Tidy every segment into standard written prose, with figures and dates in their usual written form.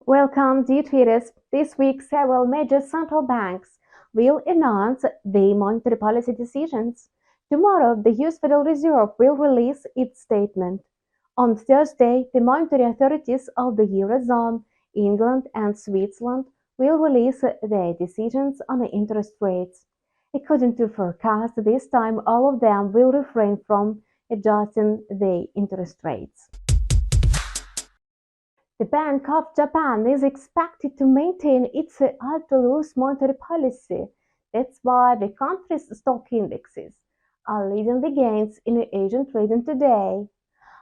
Welcome, dear traders. This week, several major central banks will announce their monetary policy decisions. Tomorrow, the US Federal Reserve will release its statement. On Thursday, the monetary authorities of the Eurozone, England, and Switzerland will release their decisions on the interest rates. According to forecast, this time all of them will refrain from adjusting their interest rates. The Bank of Japan is expected to maintain its ultra-loose monetary policy. That's why the country's stock indexes are leading the gains in Asian trading today.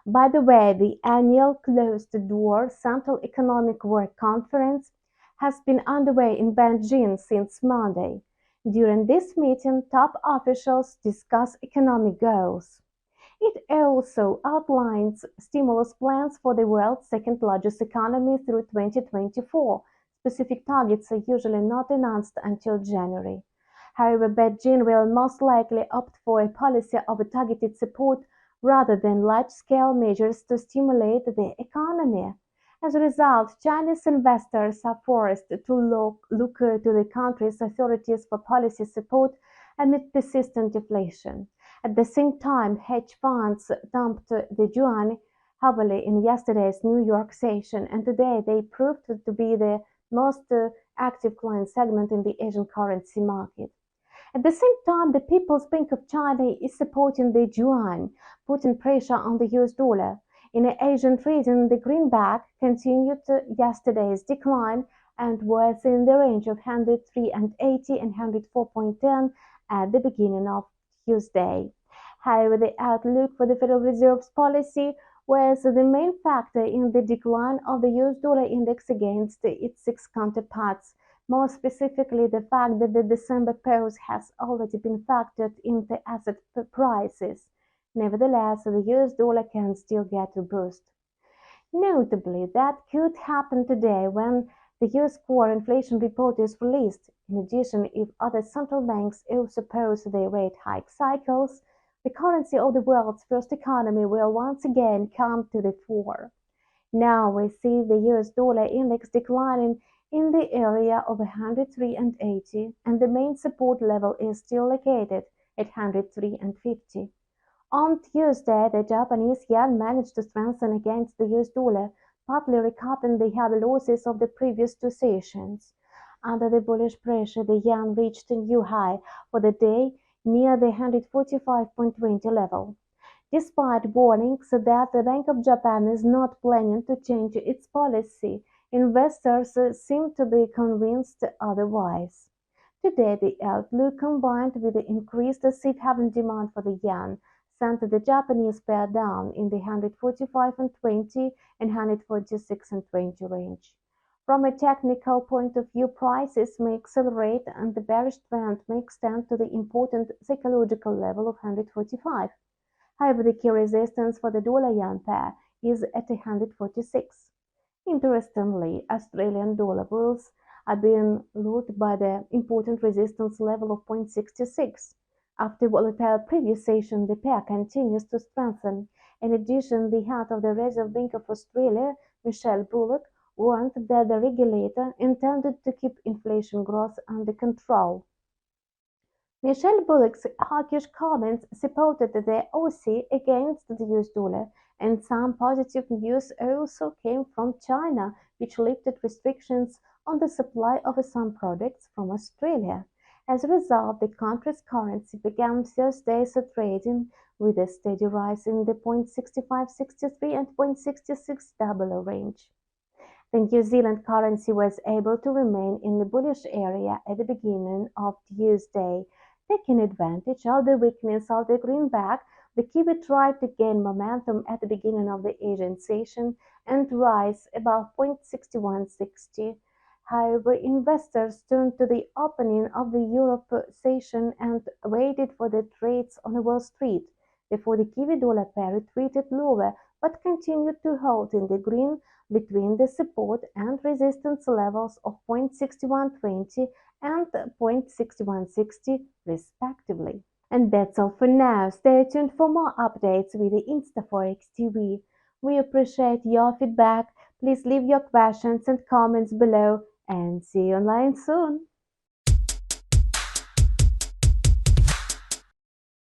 By the way, the annual closed-door Central Economic Work Conference has been underway in Beijing since Monday. During this meeting, top officials discuss economic goals. It also outlines stimulus plans for the world's second-largest economy through 2024. Specific targets are usually not announced until January. However, Beijing will most likely opt for a policy of targeted support rather than large-scale measures to stimulate the economy. As a result, Chinese investors are forced to look to the country's authorities for policy support amid persistent deflation. At the same time, hedge funds dumped the yuan heavily in yesterday's New York session, and today they proved to be the most active client segment in the Asian currency market. At the same time, the People's Bank of China is supporting the yuan, putting pressure on the US dollar. In the Asian trading, the greenback continued yesterday's decline and was in the range of 103.80 and 104.10 at the beginning of Tuesday. However, the outlook for the Federal Reserve's policy was the main factor in the decline of the US dollar index against its six counterparts. More specifically, the fact that the December pause has already been factored into asset prices. Nevertheless, the US dollar can still get a boost. Notably, that could happen today when the US core inflation report is released. In addition, if other central banks also pause their rate hike cycles, the currency of the world's first economy will once again come to the fore. Now we see the US dollar index declining in the area of 103.80, and the main support level is still located at 103.50. On Tuesday, the Japanese yen managed to strengthen against the US dollar, partly recovering the heavy losses of the previous two sessions. Under the bullish pressure, the yen reached a new high for the day near the 145.20 level. Despite warnings that the Bank of Japan is not planning to change its policy, investors seem to be convinced otherwise. Today, the outlook combined with the increased safe haven demand for the yen sent the Japanese pair down in the 145.20 and 146.20 range. From a technical point of view, prices may accelerate and the bearish trend may extend to the important psychological level of 145. However, the key resistance for the dollar-yen pair is at 146. Interestingly, Australian dollar bills are being looked by the important resistance level of 0.66. After volatile previous session, the pair continues to strengthen. In addition, the head of the Reserve Bank of Australia, Michelle Bullock, warned that the regulator intended to keep inflation growth under control. Michelle Bullock's hawkish comments supported the Aussie against the US dollar, and some positive news also came from China, which lifted restrictions on the supply of some products from Australia. As a result, the country's currency began Thursday's trading with a steady rise in the 0.6563 and 0.6600 range. The New Zealand currency was able to remain in the bullish area at the beginning of Tuesday. Taking advantage of the weakness of the greenback, the Kiwi tried to gain momentum at the beginning of the Asian session and rise above 0.6160. However, investors turned to the opening of the Europe session and waited for the trades on Wall Street before the Kiwi dollar pair retreated lower but continued to hold in the green between the support and resistance levels of 0.6120 and 0.6160 respectively. And that's all for now. Stay tuned for more updates with the InstaForex TV. We appreciate your feedback. Please leave your questions and comments below and see you online soon.